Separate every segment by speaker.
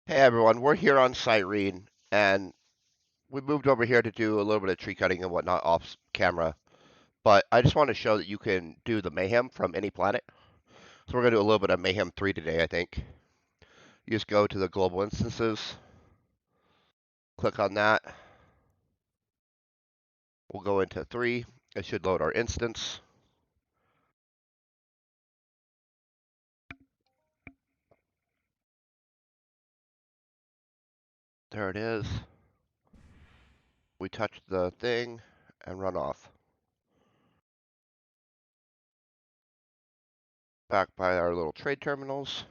Speaker 1: Hey everyone, we're here on Cyrene, and we moved over here to do a little bit of tree cutting and whatnot off camera. But I just want to show that you can do the Mayhem from any planet. So we're going to do a little bit of Mayhem 3 today, I think. You just go to the global instances, click on that. We'll go into 3. It should load our instance. There it is. We touch the thing and run off. Back by our little trade terminals.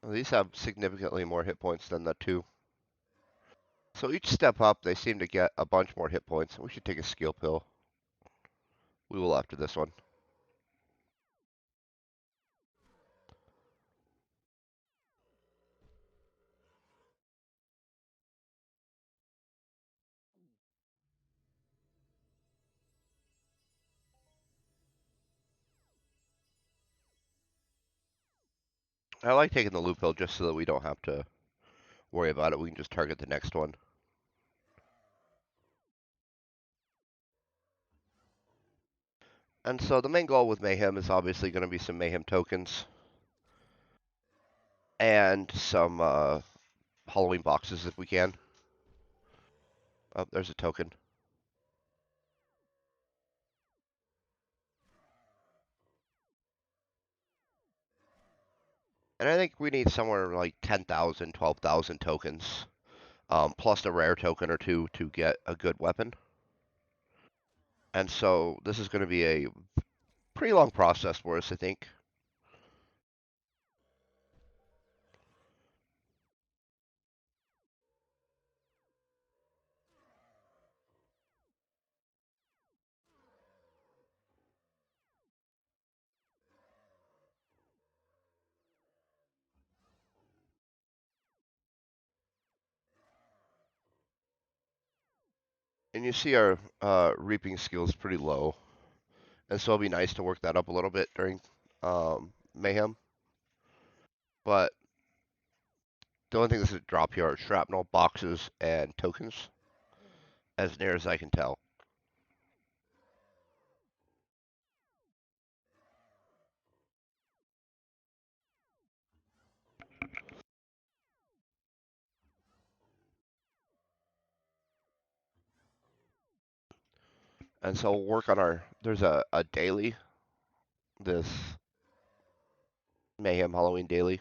Speaker 1: These have significantly more hit points than the 2. So each step up, they seem to get a bunch more hit points. We should take a skill pill. We will after this one. I like taking the loop pill just so that we don't have to worry about it. We can just target the next one. And so the main goal with Mayhem is obviously going to be some Mayhem tokens and some Halloween boxes if we can. Oh, there's a token. And I think we need somewhere like 10,000, 12,000 tokens, plus a rare token or two to get a good weapon. And so this is going to be a pretty long process for us, I think. And you see our reaping skill is pretty low. And so it'll be nice to work that up a little bit during Mayhem. But the only thing that's going to drop here are shrapnel, boxes, and tokens, as near as I can tell. And so we'll work on our, there's a daily, this Mayhem Halloween daily,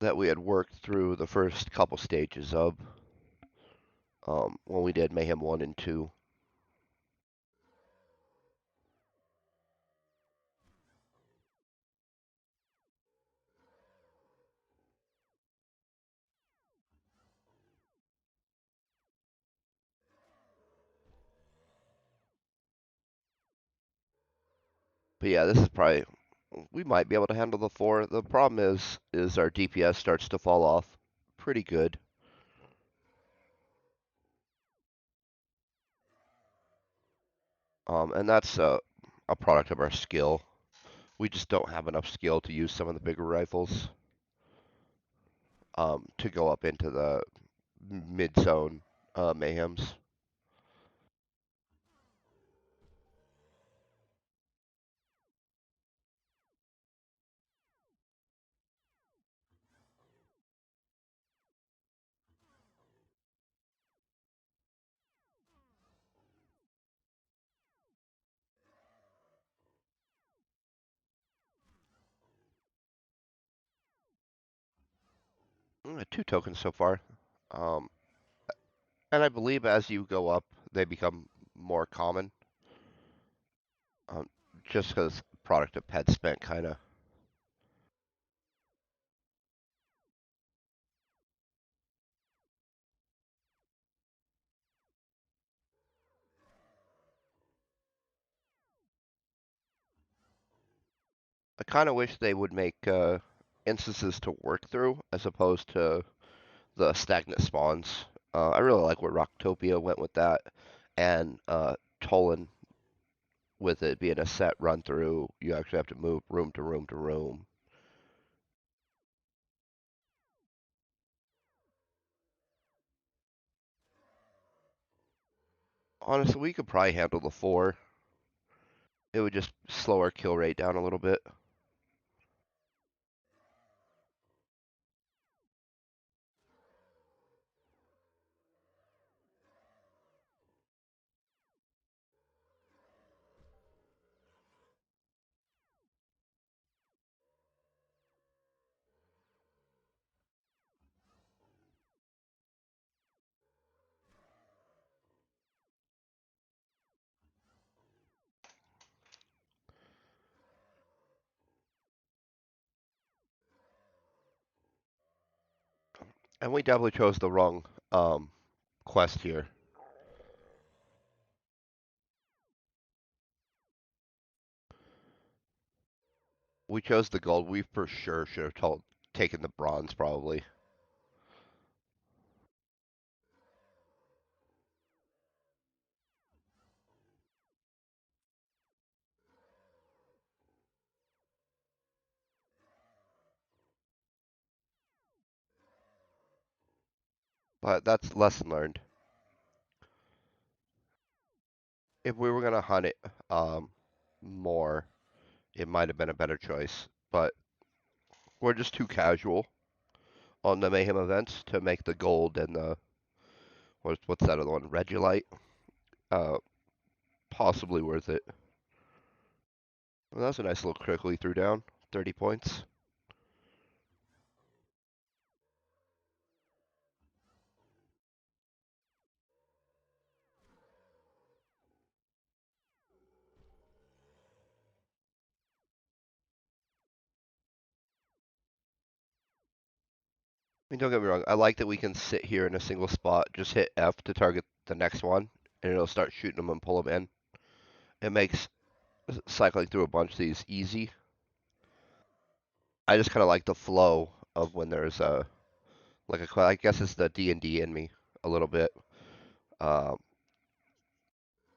Speaker 1: that we had worked through the first couple stages of when we did Mayhem 1 and 2. But yeah, this is probably, we might be able to handle the 4. The problem is our DPS starts to fall off pretty good. And that's a product of our skill. We just don't have enough skill to use some of the bigger rifles to go up into the mid-zone mayhems. Two tokens so far. Um, and I believe as you go up, they become more common. Um, just because product of pet spent, kind of. I kind of wish they would make instances to work through as opposed to the stagnant spawns. I really like where Rocktopia went with that, and Tolan with it being a set run through. You actually have to move room to room to room. Honestly, we could probably handle the 4. It would just slow our kill rate down a little bit. And we definitely chose the wrong quest here. We chose the gold. We for sure should have taken the bronze, probably. But that's lesson learned. If we were gonna hunt it more, it might have been a better choice. But we're just too casual on the Mayhem events to make the gold and the what's that other one, Regulite, uh, possibly worth it. Well, that was a nice little crickle he threw down. 30 points. I mean, don't get me wrong. I like that we can sit here in a single spot, just hit F to target the next one, and it'll start shooting them and pull them in. It makes cycling through a bunch of these easy. I just kind of like the flow of when there's a I guess it's the D&D in me a little bit. Um,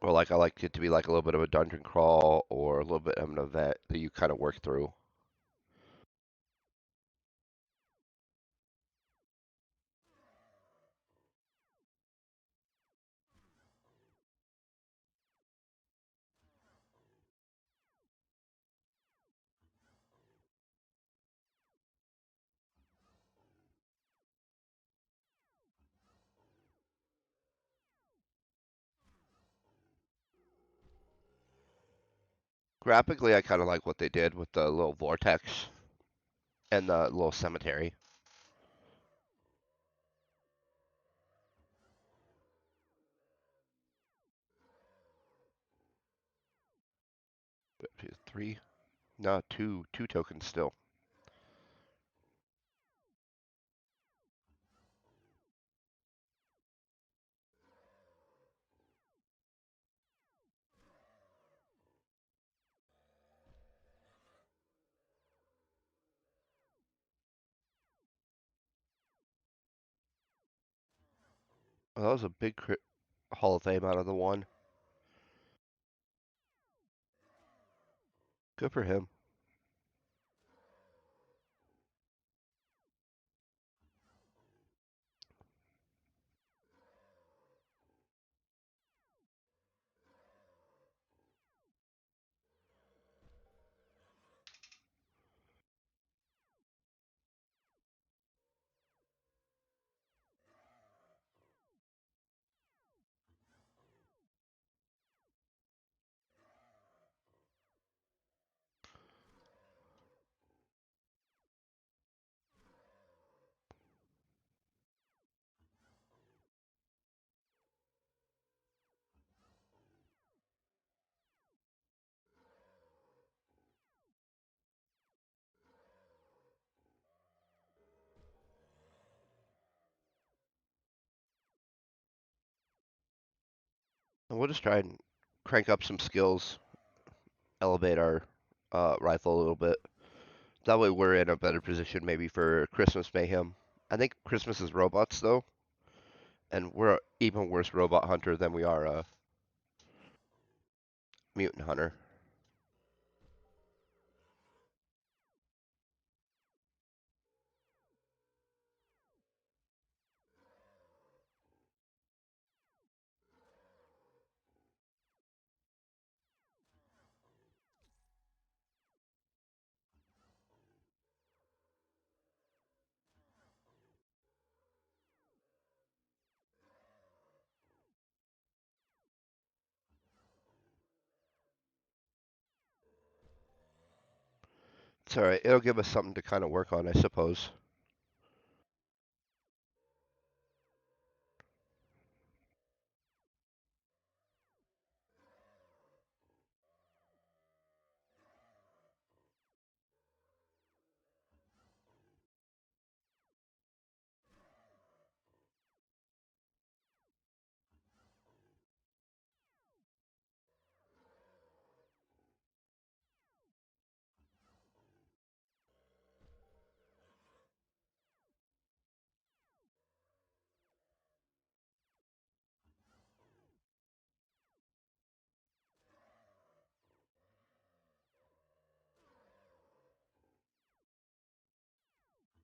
Speaker 1: or like I like it to be like a little bit of a dungeon crawl or a little bit of an event that you kind of work through. Graphically, I kind of like what they did with the little vortex and the little cemetery. Three, no, two tokens still. Well, that was a big Hall of Fame out of the one. Good for him. And we'll just try and crank up some skills, elevate our rifle a little bit. That way we're in a better position maybe for Christmas Mayhem. I think Christmas is robots though, and we're a even worse robot hunter than we are a mutant hunter. It's alright. It'll give us something to kind of work on, I suppose.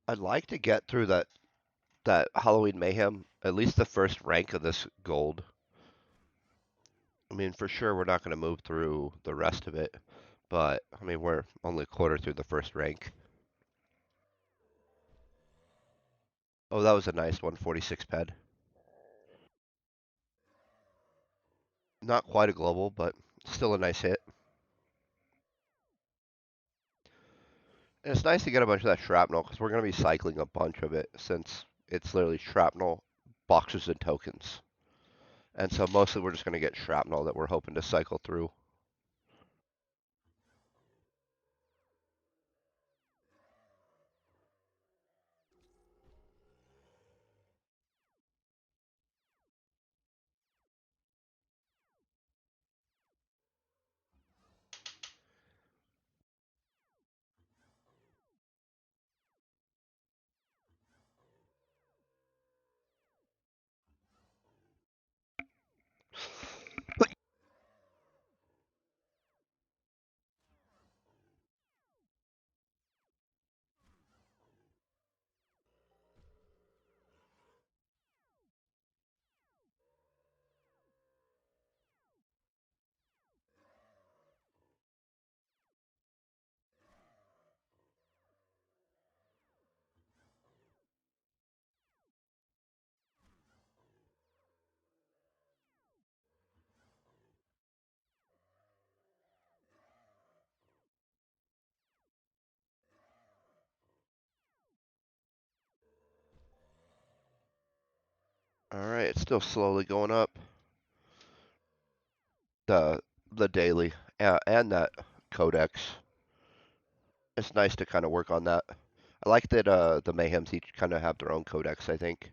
Speaker 1: I'd like to get through that Halloween Mayhem, at least the first rank of this gold. I mean, for sure we're not going to move through the rest of it, but I mean, we're only a quarter through the first rank. Oh, that was a nice 146 ped. Not quite a global, but still a nice hit. And it's nice to get a bunch of that shrapnel because we're going to be cycling a bunch of it since it's literally shrapnel, boxes, and tokens. And so mostly we're just going to get shrapnel that we're hoping to cycle through. All right, it's still slowly going up. The the daily and that codex. It's nice to kind of work on that. I like that the Mayhems each kind of have their own codex, I think.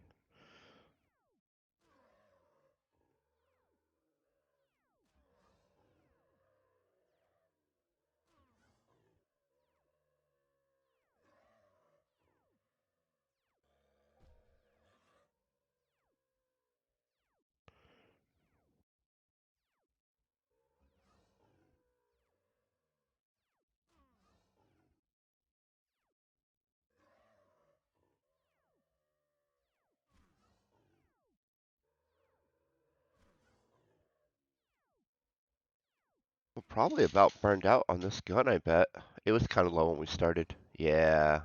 Speaker 1: We're probably about burned out on this gun, I bet. It was kind of low when we started. Yeah,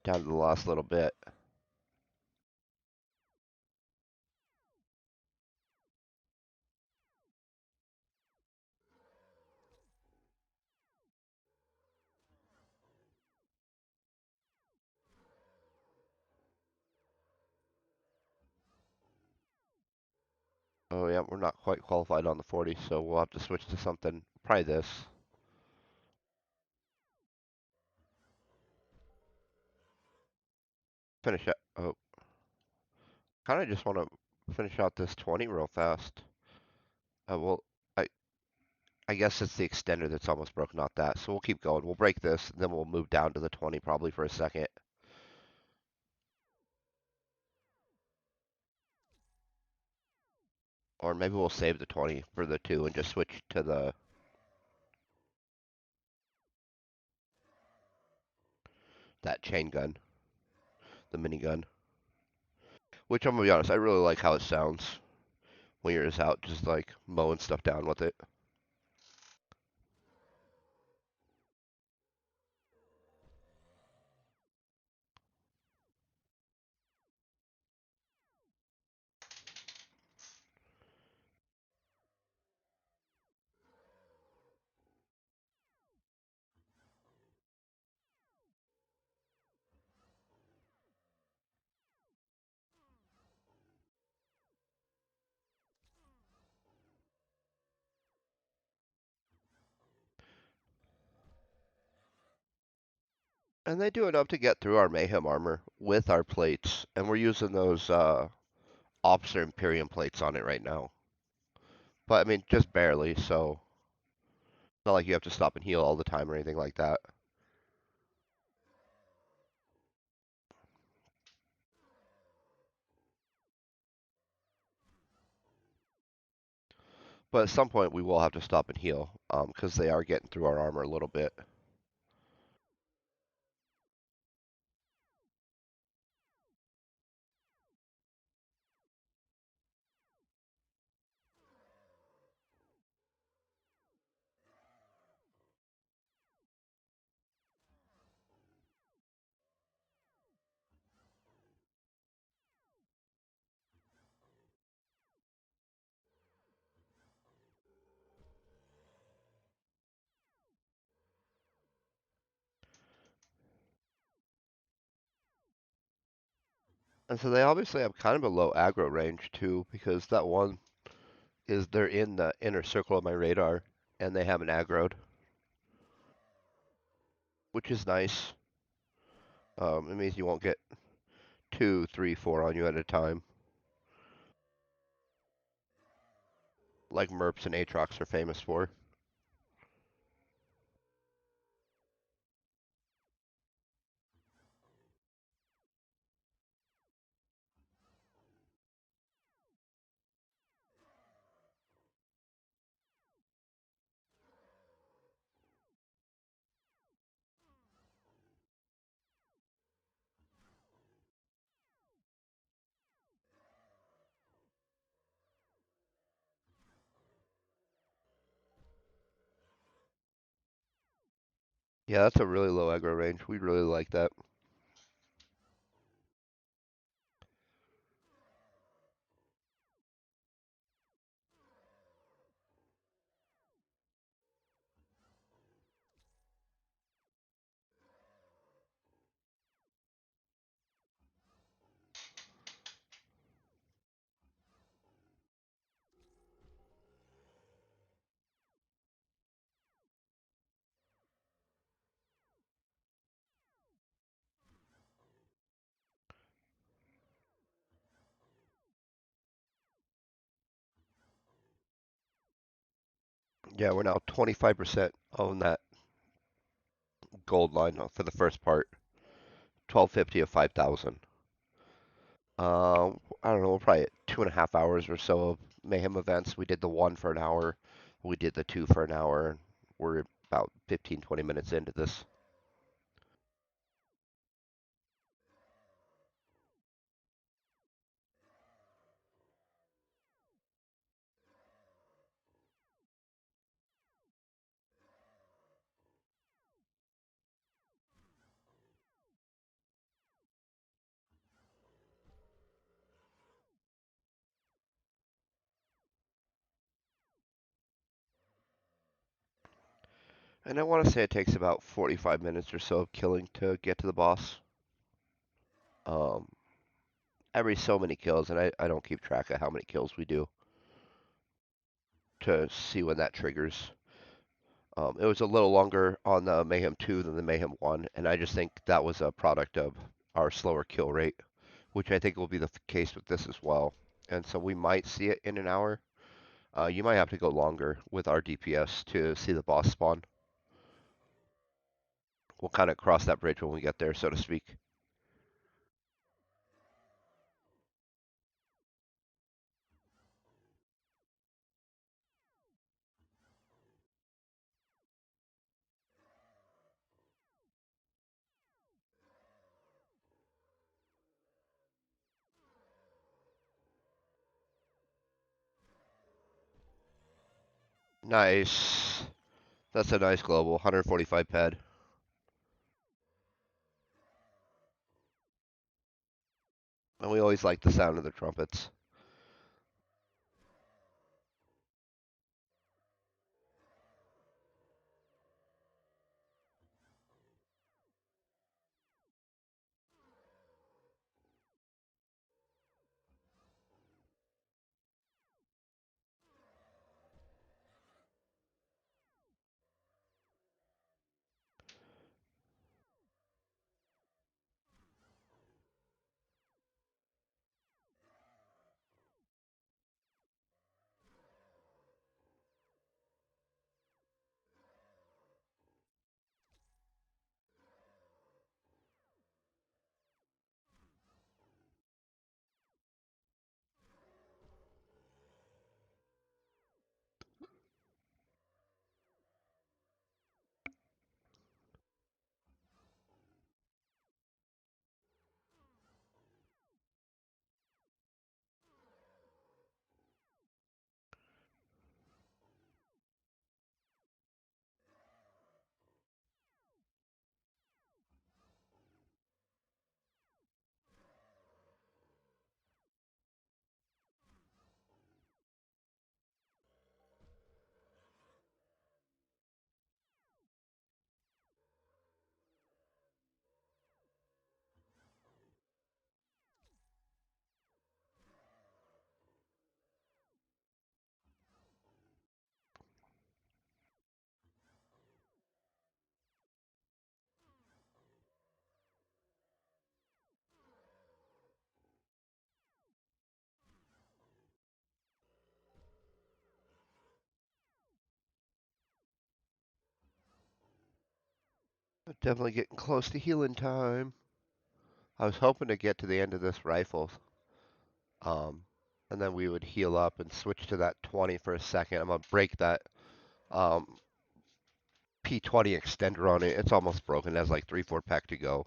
Speaker 1: down to the last little bit. Oh yeah, we're not quite qualified on the 40, so we'll have to switch to something. Probably this. Finish it. Oh, kind of just want to finish out this 20 real fast. Well, I I guess it's the extender that's almost broke, not that. So we'll keep going. We'll break this, then we'll move down to the 20 probably for a second. Or maybe we'll save the 20 for the 2 and just switch to that chain gun, the minigun. Which I'm gonna be honest, I really like how it sounds when you're just out, just like mowing stuff down with it. And they do enough to get through our Mayhem armor with our plates, and we're using those Officer Imperium plates on it right now. But I mean, just barely, so it's not like you have to stop and heal all the time or anything like that. But at some point we will have to stop and heal, because they are getting through our armor a little bit. And so they obviously have kind of a low aggro range too, because that one is they're in the inner circle of my radar, and they haven't aggroed, which is nice. It means you won't get two, three, four on you at a time, like Merps and Aatrox are famous for. Yeah, that's a really low aggro range. We really like that. Yeah, we're now 25% on that gold line for the first part. 1250 of 5,000. I don't know, we're probably at 2.5 hours or so of Mayhem events. We did the one for an hour. We did the two for an hour. We're about 15, 20 minutes into this. And I want to say it takes about 45 minutes or so of killing to get to the boss. Um, every so many kills, and I don't keep track of how many kills we do to see when that triggers. It was a little longer on the Mayhem 2 than the Mayhem 1, and I just think that was a product of our slower kill rate, which I think will be the case with this as well. And so we might see it in an hour, You might have to go longer with our DPS to see the boss spawn. We'll kind of cross that bridge when we get there, so to speak. Nice. That's a nice global, 145 ped. And we always like the sound of the trumpets. Definitely getting close to healing time. I was hoping to get to the end of this rifle, um, and then we would heal up and switch to that 20 for a second. I'm gonna break that um, P20 extender on it. It's almost broken. It has like 3-4 pack to go.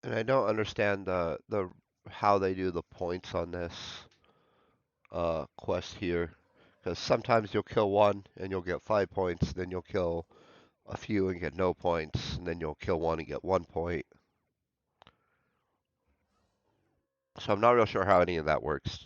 Speaker 1: And I don't understand the how they do the points on this quest here, because sometimes you'll kill one and you'll get 5 points, then you'll kill a few and get no points, and then you'll kill one and get 1 point. So I'm not real sure how any of that works.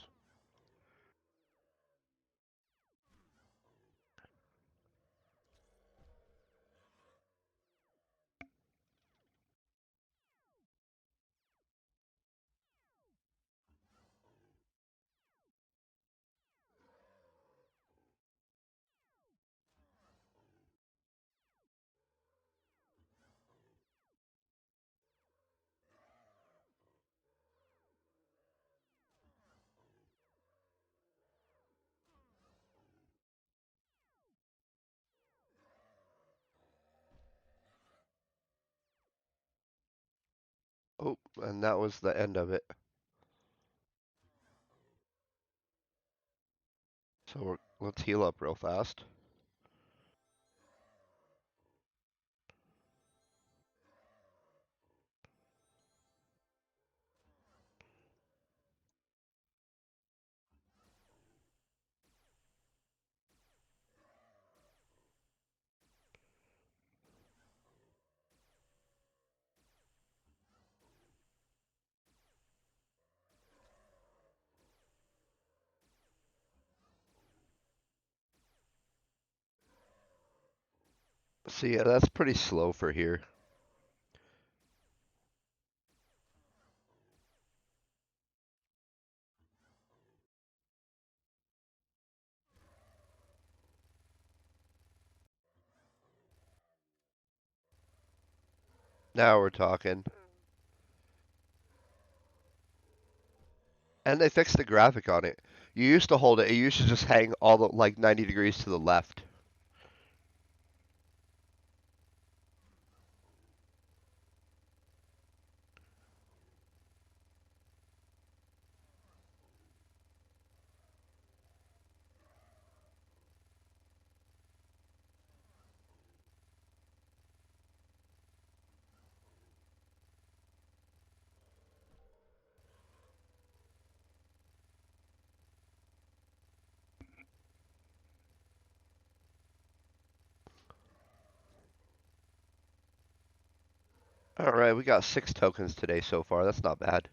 Speaker 1: Oh, and that was the end of it. Let's heal up real fast. So yeah, that's pretty slow for here. Now we're talking. And they fixed the graphic on it. You used to hold it. It used to just hang all the like 90 degrees to the left. All right, we got 6 tokens today so far. That's not bad.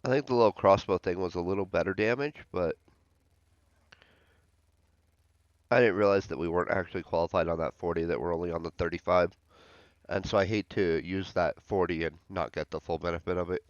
Speaker 1: I think the little crossbow thing was a little better damage, but I didn't realize that we weren't actually qualified on that 40, that we're only on the 35. And so I hate to use that 40 and not get the full benefit of it.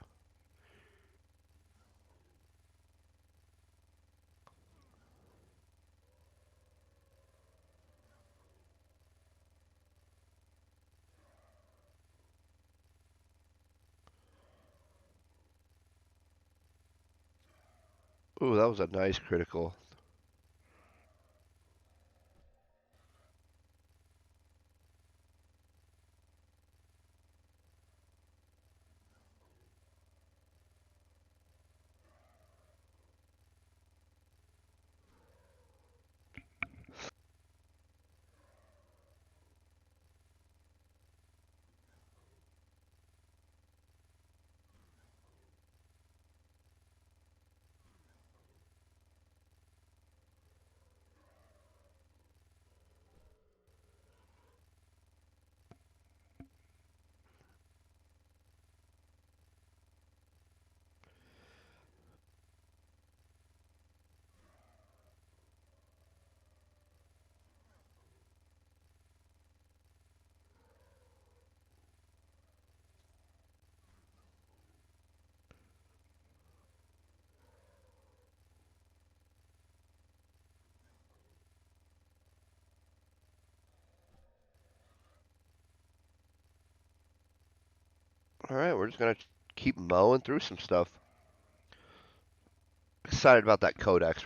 Speaker 1: Ooh, that was a nice critical. All right, we're just gonna keep mowing through some stuff. Excited about that codex.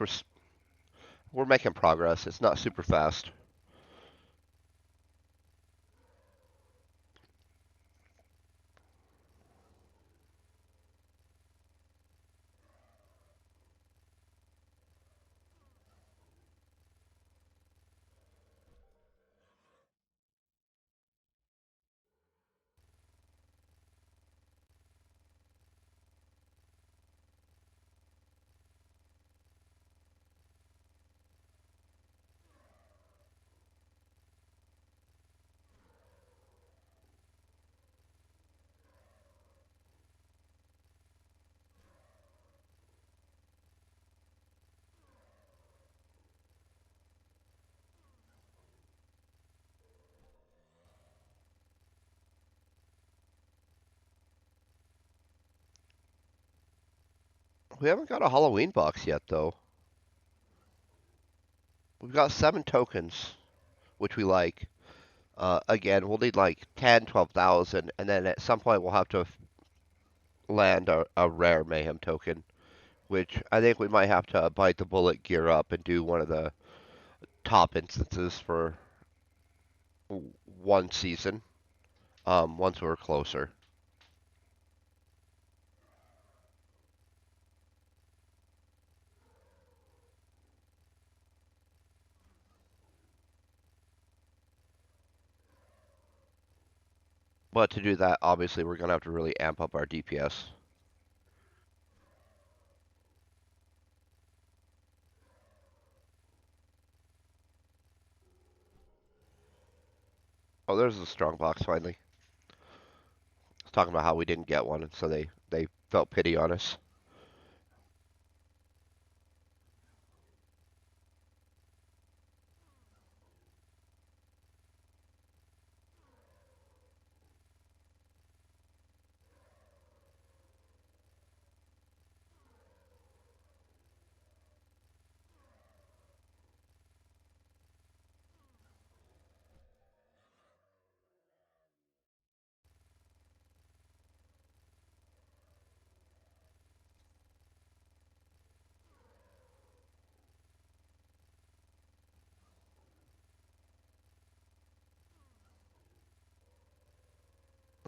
Speaker 1: We're making progress. It's not super fast. We haven't got a Halloween box yet, though. We've got 7 tokens, which we like. Again, we'll need like 10, 12,000, and then at some point we'll have to land a rare Mayhem token, which I think we might have to bite the bullet, gear up, and do one of the top instances for one season. Once we're closer. But to do that, obviously, we're gonna have to really amp up our DPS. Oh, there's a strong box finally. I was talking about how we didn't get one, and so they felt pity on us.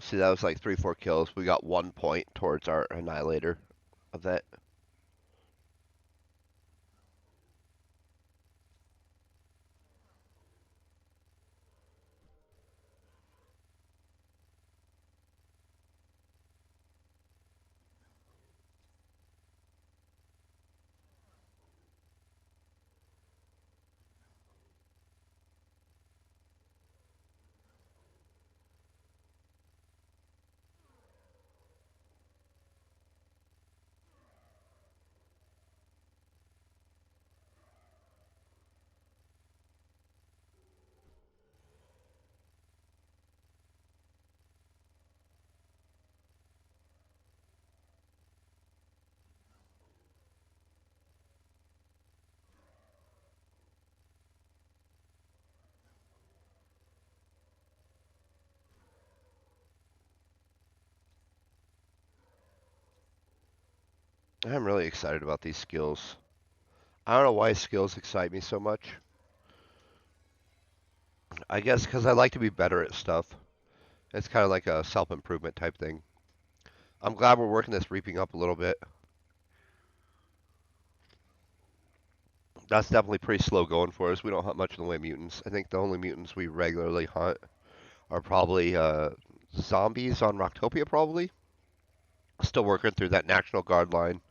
Speaker 1: See, that was like 3, 4 kills. We got 1 point towards our Annihilator event. I'm really excited about these skills. I don't know why skills excite me so much. I guess because I like to be better at stuff. It's kind of like a self-improvement type thing. I'm glad we're working this reaping up a little bit. That's definitely pretty slow going for us. We don't hunt much in the way of mutants. I think the only mutants we regularly hunt are probably zombies on Rocktopia, probably. Still working through that National Guard line,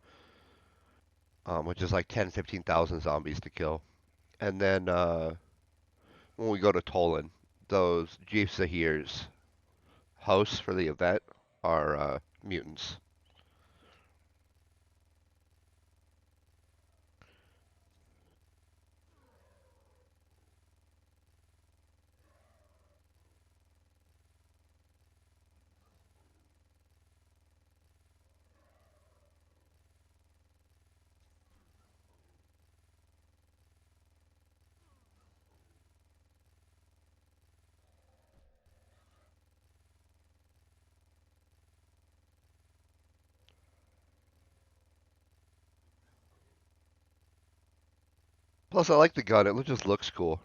Speaker 1: which is like 10, 15,000 zombies to kill. And then when we go to Tolan, those Jeep Zahirs hosts for the event are mutants. Plus, I like the gun. It just looks cool.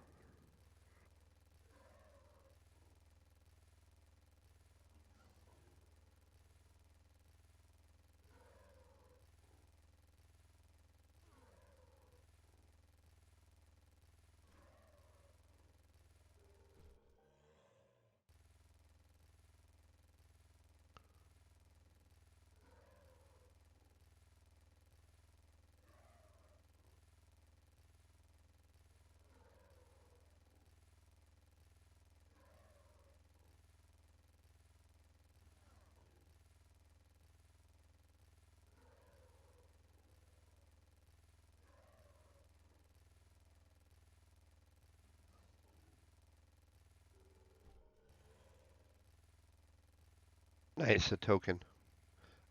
Speaker 1: Nice, a token.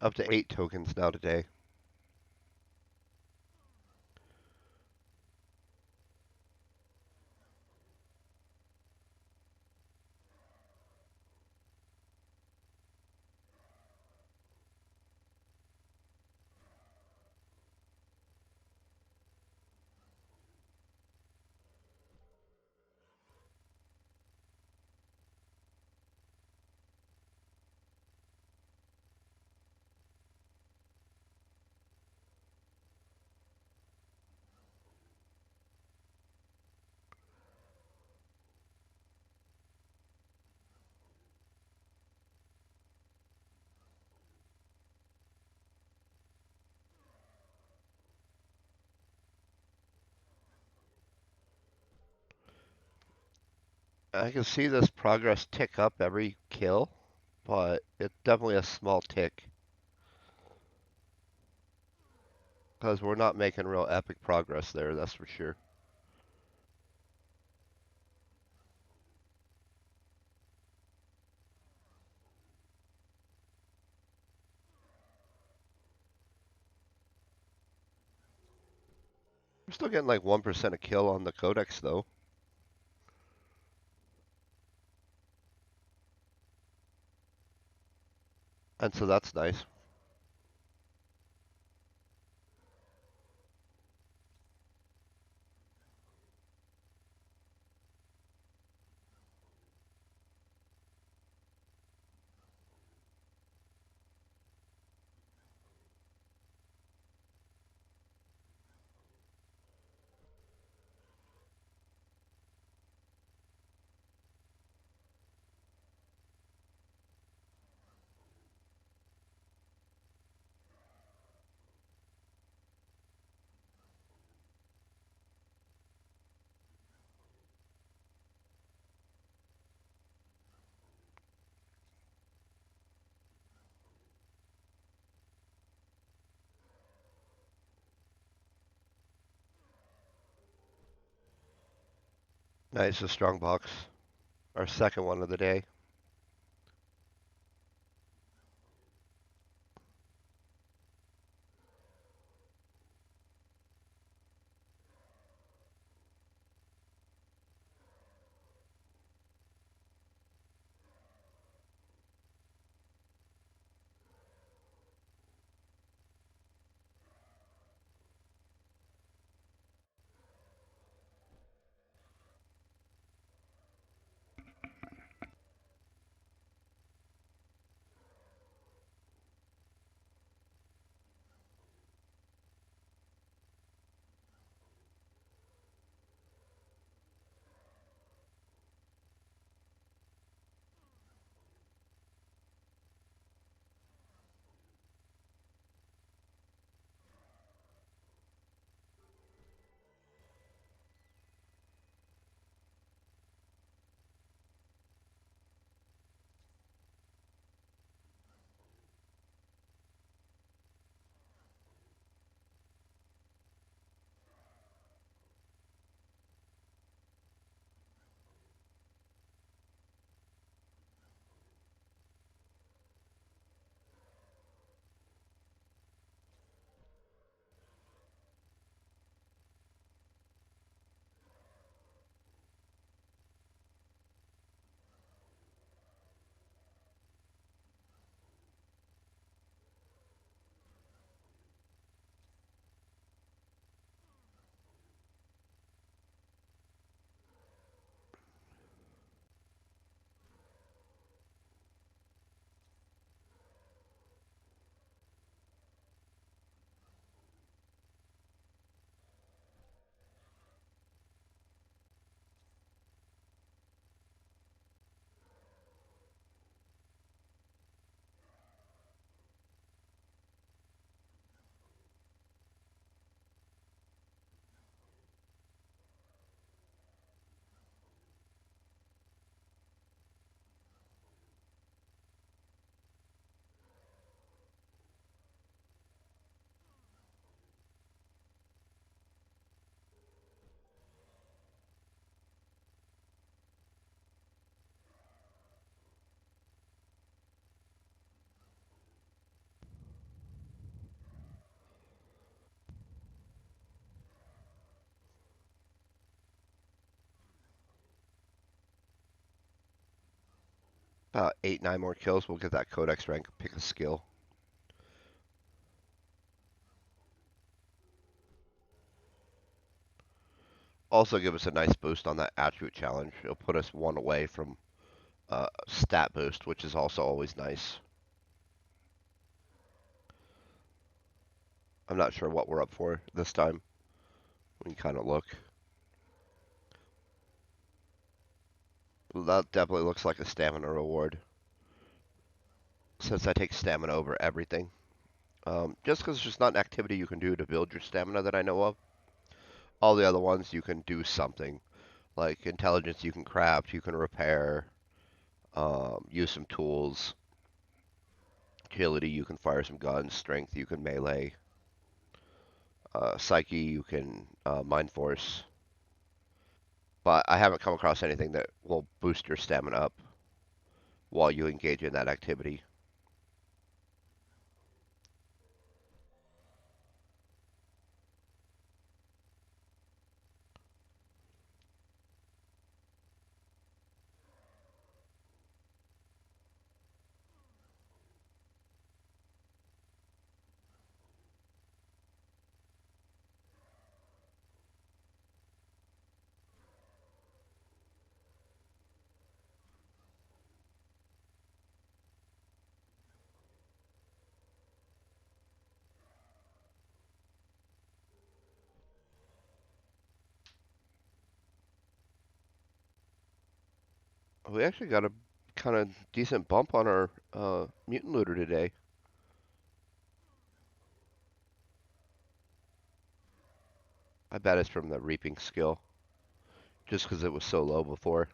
Speaker 1: Up to 8 tokens now today. I can see this progress tick up every kill, but it's definitely a small tick because we're not making real epic progress there, that's for sure. We're still getting like 1% a kill on the codex though, and so that's nice. Nice, a strong box. Our second one of the day. About 8, 9 more kills, we'll get that codex rank, pick a skill. Also give us a nice boost on that attribute challenge. It'll put us one away from stat boost, which is also always nice. I'm not sure what we're up for this time. We can kind of look. That definitely looks like a stamina reward, since I take stamina over everything. Just because it's just not an activity you can do to build your stamina that I know of. All the other ones you can do something. Like intelligence, you can craft, you can repair, use some tools. Agility, you can fire some guns. Strength, you can melee. Psyche, you can mind force. But I haven't come across anything that will boost your stamina up while you engage in that activity. We actually got a kind of decent bump on our mutant looter today. I bet it's from the reaping skill, just because it was so low before.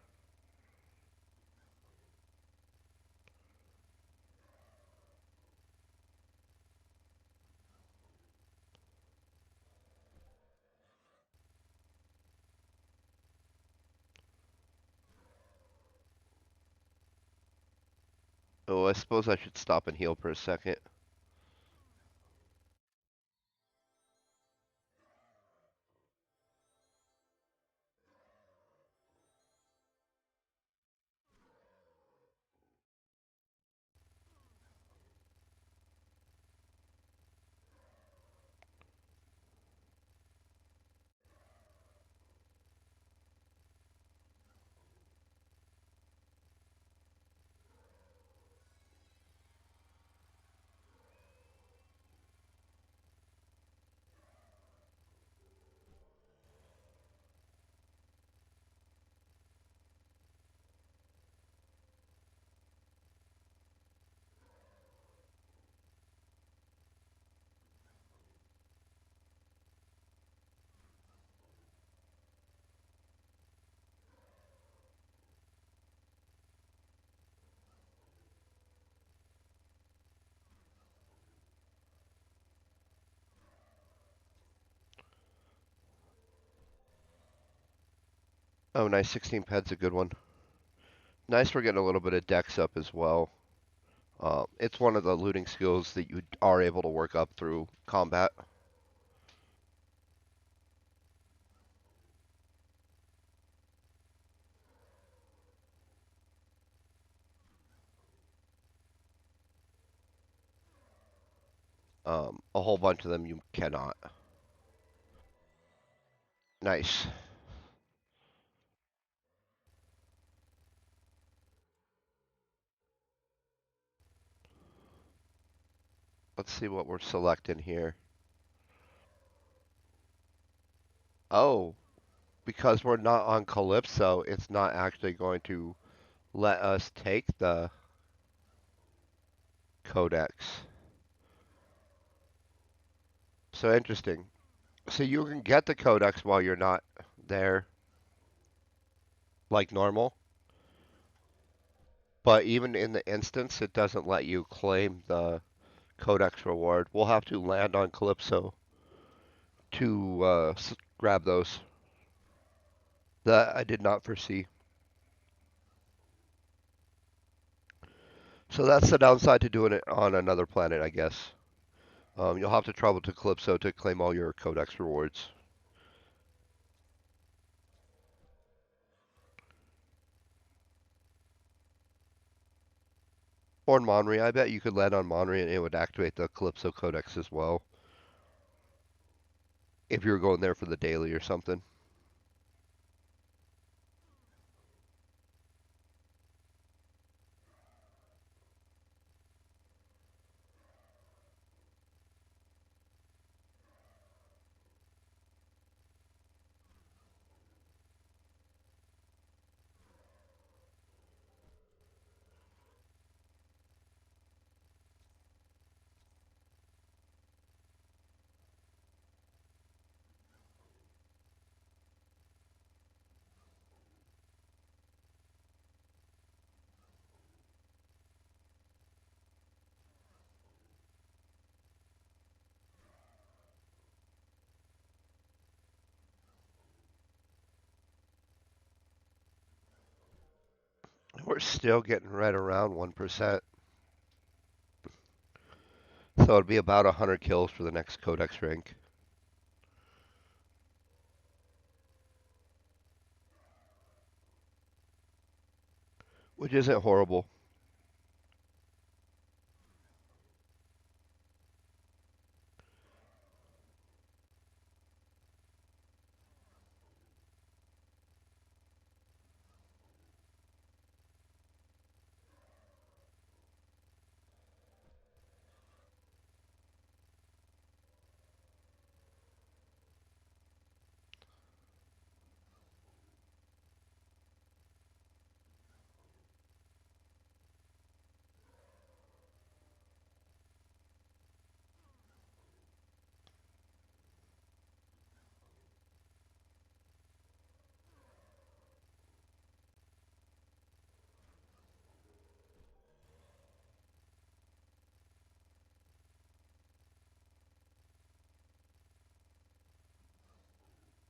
Speaker 1: Oh, I suppose I should stop and heal for a second. Oh, nice. 16 ped's a good one. Nice, we're getting a little bit of dex up as well. It's one of the looting skills that you are able to work up through combat. A whole bunch of them you cannot. Nice. Let's see what we're selecting here. Oh, because we're not on Calypso, it's not actually going to let us take the codex. So interesting. So you can get the codex while you're not there, like normal, but even in the instance, it doesn't let you claim the codex reward. We'll have to land on Calypso to grab those. That I did not foresee. So that's the downside to doing it on another planet, I guess. You'll have to travel to Calypso to claim all your codex rewards. Or in Monry, I bet you could land on Monry and it would activate the Calypso codex as well. If you were going there for the daily or something. We're still getting right around 1%. So it'd be about 100 kills for the next Codex rank. Which isn't horrible.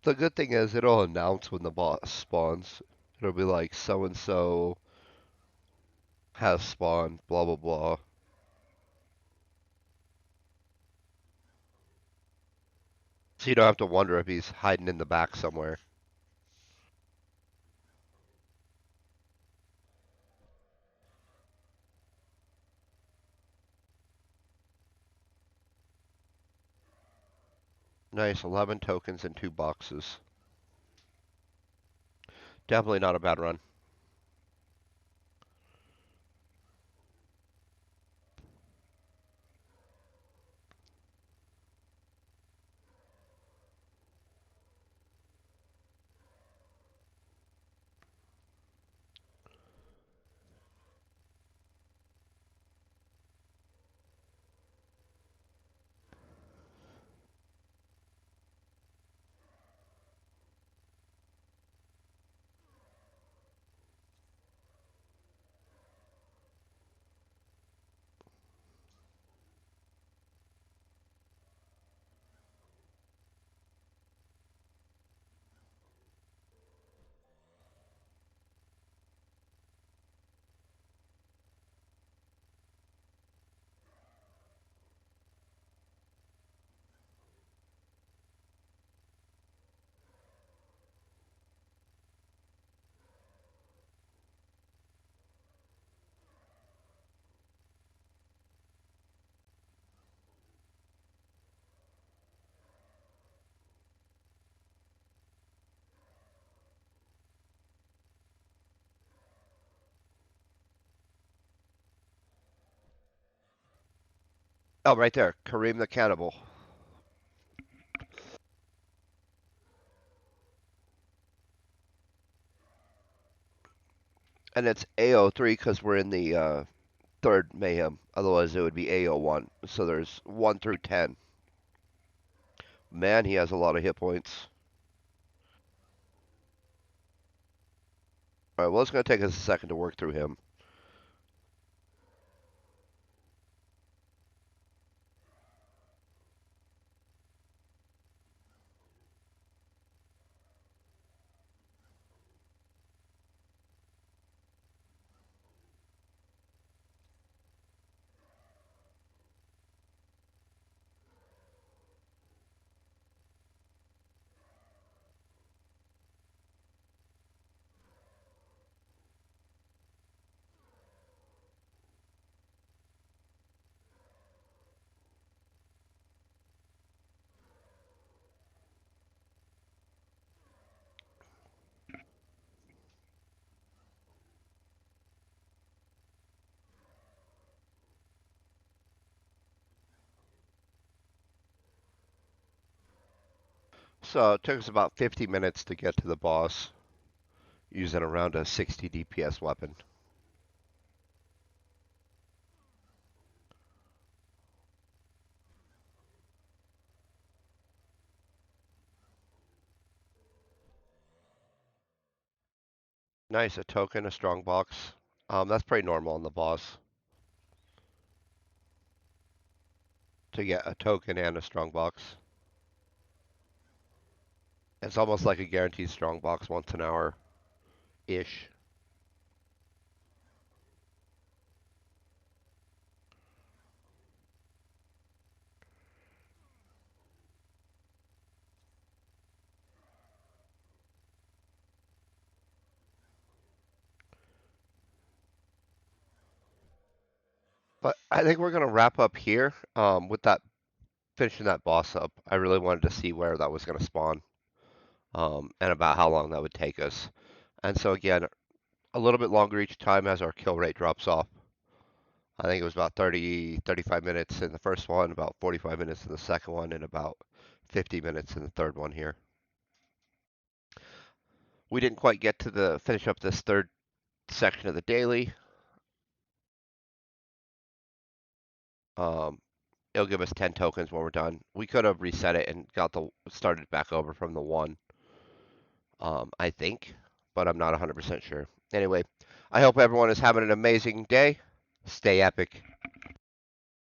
Speaker 1: The good thing is it'll announce when the boss spawns. It'll be like so and so has spawned, blah blah blah. So you don't have to wonder if he's hiding in the back somewhere. Nice, 11 tokens and 2 boxes. Definitely not a bad run. Oh, right there, Kareem the Cannibal. And it's AO3 because we're in the third Mayhem. Otherwise, it would be AO1. So there's 1 through 10. Man, he has a lot of hit points. Alright, well, it's going to take us a second to work through him. So it took us about 50 minutes to get to the boss using around a 60 DPS weapon. Nice, a token, a strong box. That's pretty normal on the boss to get a token and a strong box. It's almost like a guaranteed strong box once an hour ish. But I think we're gonna wrap up here with that finishing that boss up. I really wanted to see where that was gonna spawn and about how long that would take us. And so again, a little bit longer each time as our kill rate drops off. I think it was about 30, 35 minutes in the first one, about 45 minutes in the second one, and about 50 minutes in the third one here. We didn't quite get to the finish up this third section of the daily. Um, it'll give us 10 tokens when we're done. We could have reset it and got the started back over from the one, I think, but I'm not 100% sure. Anyway, I hope everyone is having an amazing day. Stay epic.